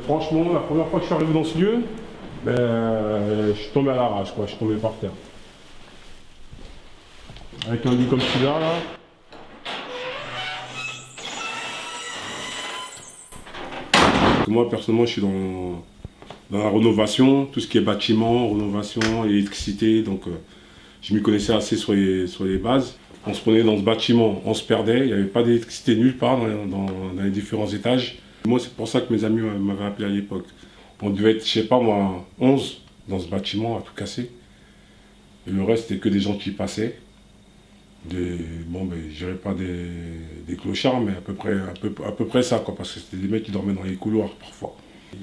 Franchement, la première fois que je suis arrivé dans ce lieu, je suis tombé à l'arrache, quoi. Je suis tombé par terre. Avec un lit comme celui-là, là. Moi, personnellement, je suis dans la rénovation, tout ce qui est bâtiment, rénovation, électricité, donc je m'y connaissais assez sur les bases. On se prenait dans ce bâtiment, on se perdait, il n'y avait pas d'électricité nulle part dans les différents étages. Moi, c'est pour ça que mes amis m'avaient appelé à l'époque. On devait être, je sais pas moi, 11 dans ce bâtiment à tout casser. Et le reste, c'était que des gens qui passaient. Je dirais pas des clochards, mais à peu près ça, quoi, parce que c'était des mecs qui dormaient dans les couloirs parfois.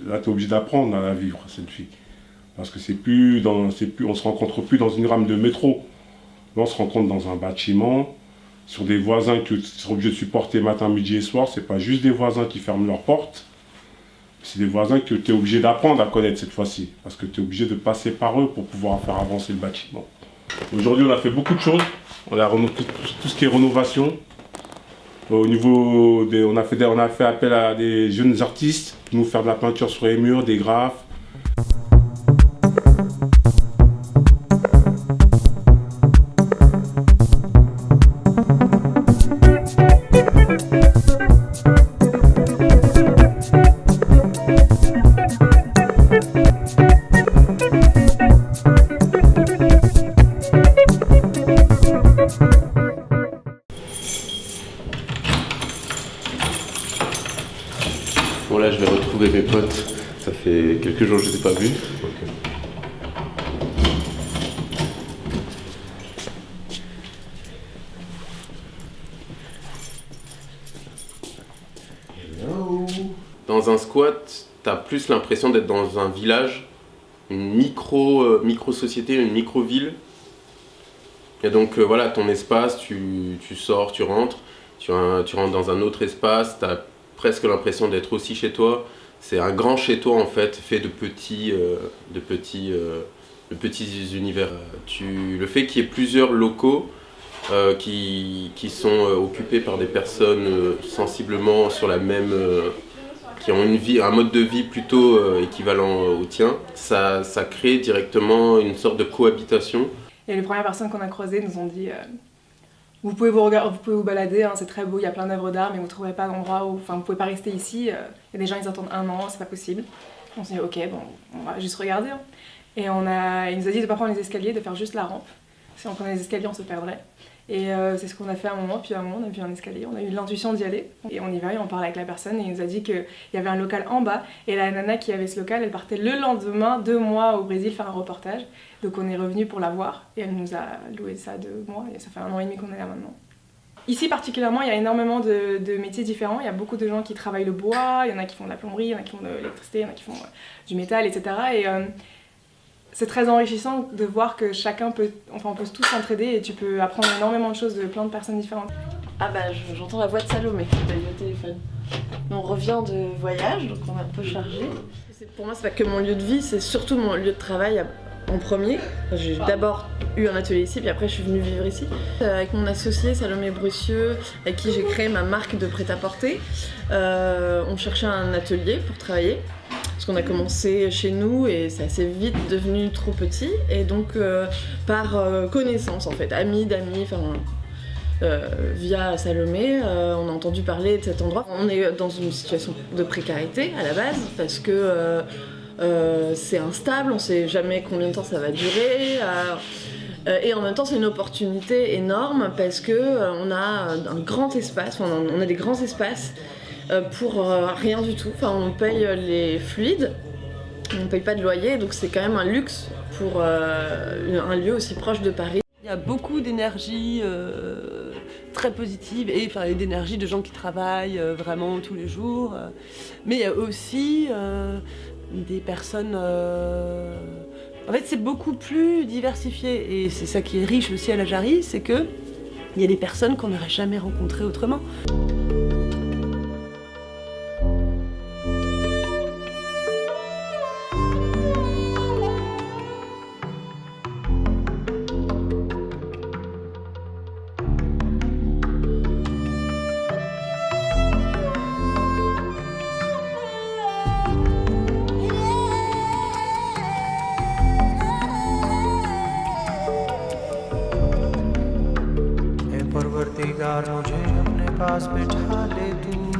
Là, tu es obligé d'apprendre à la vivre, cette vie. Parce que on se rencontre plus dans une rame de métro. Là, on se rencontre dans un bâtiment, sur des voisins que tu seras obligé de supporter matin, midi et soir. C'est pas juste des voisins qui ferment leurs portes. C'est des voisins que tu es obligé d'apprendre à connaître cette fois-ci. Parce que tu es obligé de passer par eux pour pouvoir faire avancer le bâtiment. Aujourd'hui, on a fait beaucoup de choses. On a tout ce qui est rénovation. Au niveau on a fait appel à des jeunes artistes pour nous faire de la peinture sur les murs, des graphes. Bon là je vais retrouver mes potes, ça fait quelques jours que je ne les ai pas vus. Dans un squat, tu as plus l'impression d'être dans un village, une micro-société, une micro-ville. Et donc voilà, ton espace, tu sors, tu rentres dans un autre espace, tu as presque l'impression d'être aussi chez toi. C'est un grand chez toi en fait, fait de petits univers. Le fait qu'il y ait plusieurs locaux qui sont occupés par des personnes sensiblement sur la même... qui ont un mode de vie plutôt équivalent au tien, ça crée directement une sorte de cohabitation. Et les premières personnes qu'on a croisées nous ont dit vous pouvez vous balader, hein, c'est très beau, il y a plein d'œuvres d'art, mais vous ne trouverez pas d'endroit où... Enfin, vous ne pouvez pas rester ici. Il y a des gens, ils attendent 1 an, c'est pas possible. On s'est dit, ok, bon, on va juste regarder. Hein. Et il nous a dit de ne pas prendre les escaliers, de faire juste la rampe. Si on prenait les escaliers, on se perdrait. Et c'est ce qu'on a fait à un moment, puis à un moment, on a vu un escalier, on a eu l'intuition d'y aller. Et on y va, et on parle avec la personne, et il nous a dit qu'il y avait un local en bas, et la nana qui avait ce local, elle partait le lendemain, 2 mois au Brésil, faire un reportage. Donc on est revenu pour la voir, et elle nous a loué ça 2 mois, et ça fait 1 an et demi qu'on est là maintenant. Ici particulièrement, il y a énormément de métiers différents, il y a beaucoup de gens qui travaillent le bois, il y en a qui font de la plomberie, il y en a qui font de l'électricité, il y en a qui font du métal, etc. Et c'est très enrichissant de voir que on peut tous s'entraider et tu peux apprendre énormément de choses de plein de personnes différentes. Ah bah j'entends la voix de Salomé, t'as eu au téléphone. On revient de voyage, donc on est un peu chargé. Pour moi c'est pas que mon lieu de vie, c'est surtout mon lieu de travail en premier. J'ai d'abord eu un atelier ici, puis après je suis venue vivre ici. Avec mon associé Salomé Brussieux, avec qui j'ai créé ma marque de prêt-à-porter, on cherchait un atelier pour travailler. Parce qu'on a commencé chez nous et c'est assez vite devenu trop petit. Et donc par connaissance en fait, amis d'amis, via Salomé, on a entendu parler de cet endroit. On est dans une situation de précarité à la base parce que c'est instable, on sait jamais combien de temps ça va durer. Et en même temps c'est une opportunité énorme parce que on a un grand espace, on a des grands espaces pour rien du tout. Enfin, on paye les fluides, on ne paye pas de loyer, donc c'est quand même un luxe pour un lieu aussi proche de Paris. Il y a beaucoup d'énergie très positive et d'énergie de gens qui travaillent vraiment tous les jours. Mais il y a aussi des personnes... En fait, c'est beaucoup plus diversifié et c'est ça qui est riche aussi à la Jarry, c'est qu'il y a des personnes qu'on n'aurait jamais rencontrées autrement. यार मुझे अपने पास बिठा ले तू